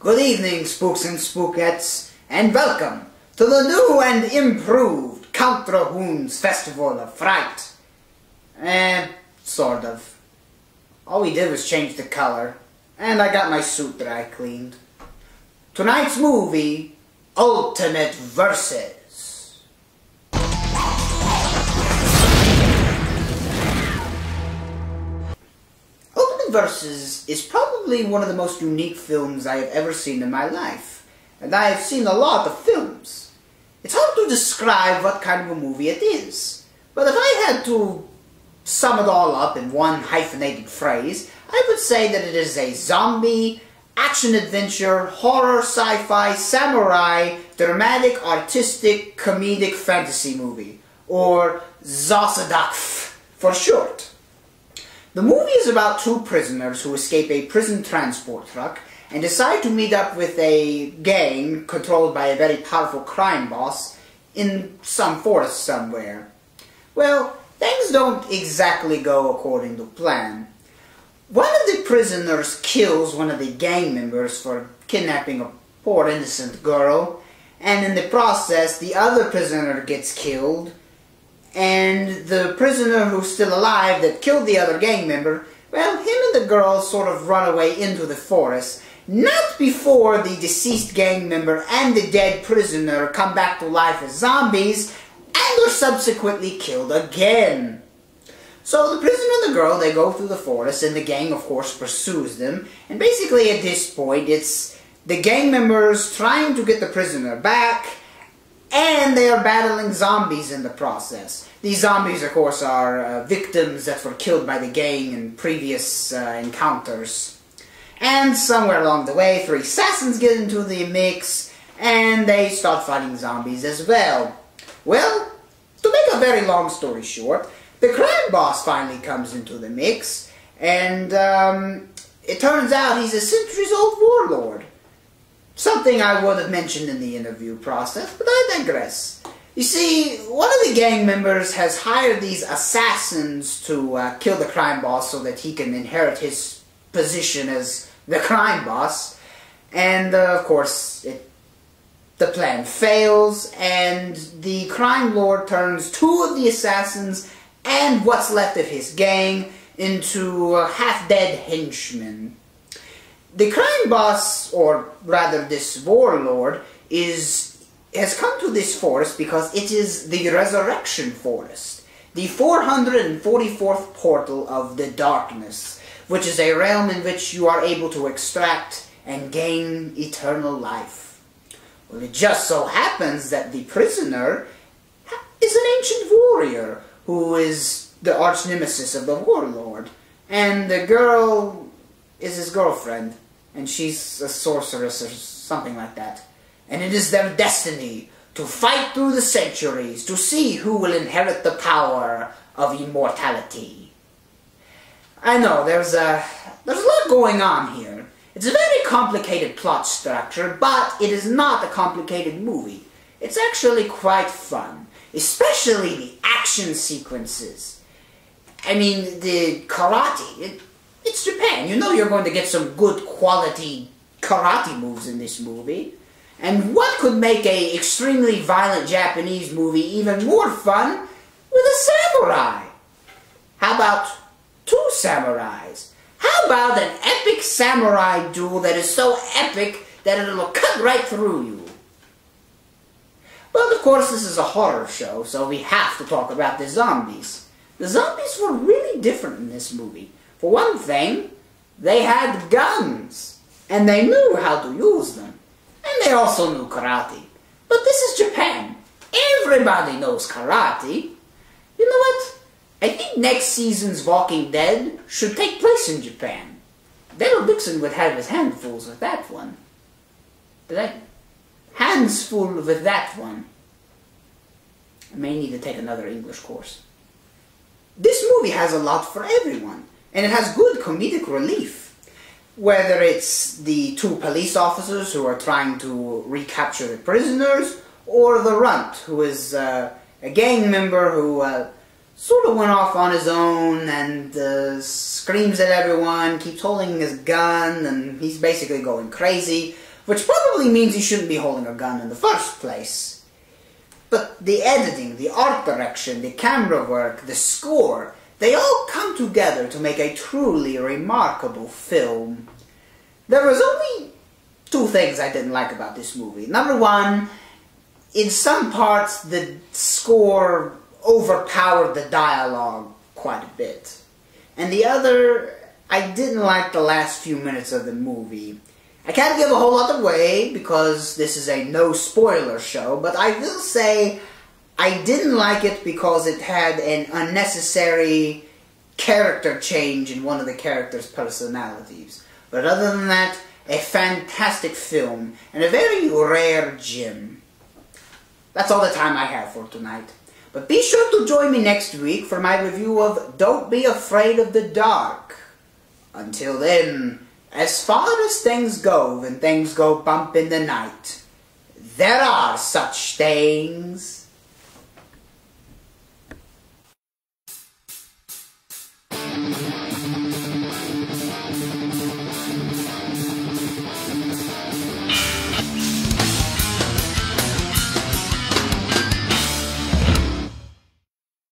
Good evening, spooks and spookettes, and welcome to the new and improved Count Drahoon's Festival of Fright. Sort of. All we did was change the color, and I got my suit dry cleaned. Tonight's movie, Ultimate Versus. Versus is probably one of the most unique films I have ever seen in my life, and I have seen a lot of films. It's hard to describe what kind of a movie it is, but if I had to sum it all up in one hyphenated phrase, I would say that it is a zombie, action-adventure, horror, sci-fi, samurai, dramatic, artistic, comedic fantasy movie, or Zosadakf for short. The movie is about two prisoners who escape a prison transport truck and decide to meet up with a gang controlled by a very powerful crime boss in some forest somewhere. Well, things don't exactly go according to plan. One of the prisoners kills one of the gang members for kidnapping a poor innocent girl, and in the process the other prisoner gets killed. And the prisoner who's still alive that killed the other gang member, well, him and the girl sort of run away into the forest, not before the deceased gang member and the dead prisoner come back to life as zombies and are subsequently killed again. So the prisoner and the girl, they go through the forest, and the gang, of course, pursues them. And basically at this point, it's the gang members trying to get the prisoner back, and they are battling zombies in the process. These zombies, of course, are victims that were killed by the gang in previous encounters. And somewhere along the way, three assassins get into the mix, and they start fighting zombies as well. Well, to make a very long story short, the crime boss finally comes into the mix, and it turns out he's a centuries-old warlord. Something I would have mentioned in the interview process, but I digress. You see, one of the gang members has hired these assassins to kill the crime boss so that he can inherit his position as the crime boss. And, of course, the plan fails, and the crime lord turns two of the assassins and what's left of his gang into half-dead henchmen. The crime boss, or rather this warlord, has come to this forest because it is the Resurrection Forest, the 444th portal of the darkness, which is a realm in which you are able to extract and gain eternal life. Well, it just so happens that the prisoner is an ancient warrior who is the arch nemesis of the warlord, and the girl is his girlfriend, and she's a sorceress or something like that. And it is their destiny to fight through the centuries to see who will inherit the power of immortality. I know, there's a lot going on here. It's a very complicated plot structure, but it is not a complicated movie. It's actually quite fun, especially the action sequences. I mean, the karate, it's Japan. You know you're going to get some good quality karate moves in this movie. And what could make an extremely violent Japanese movie even more fun with a samurai? How about two samurais? How about an epic samurai duel that is so epic that it'll cut right through you? But of course this is a horror show, so we have to talk about the zombies. The zombies were really different in this movie. For one thing, they had guns, and they knew how to use them. And they also knew karate. But this is Japan. Everybody knows karate. You know what? I think next season's Walking Dead should take place in Japan. Daryl Dixon would have his handfuls with that one. Hands full with that one. I may need to take another English course. This movie has a lot for everyone. And it has good comedic relief. Whether it's the two police officers who are trying to recapture the prisoners, or the runt, who is a gang member who sort of went off on his own and screams at everyone, keeps holding his gun, and he's basically going crazy which probably means he shouldn't be holding a gun in the first place. But the editing, the art direction, the camera work, the score, they all come together to make a truly remarkable film. There was only two things I didn't like about this movie. Number one, in some parts the score overpowered the dialogue quite a bit. And the other, I didn't like the last few minutes of the movie. I can't give a whole lot away because this is a no spoiler show, but I will say I didn't like it because it had an unnecessary character change in one of the characters' personalities. But other than that, a fantastic film and a very rare gem. That's all the time I have for tonight. But be sure to join me next week for my review of Don't Be Afraid of the Dark. Until then, as far as things go when things go bump in the night, there are such things.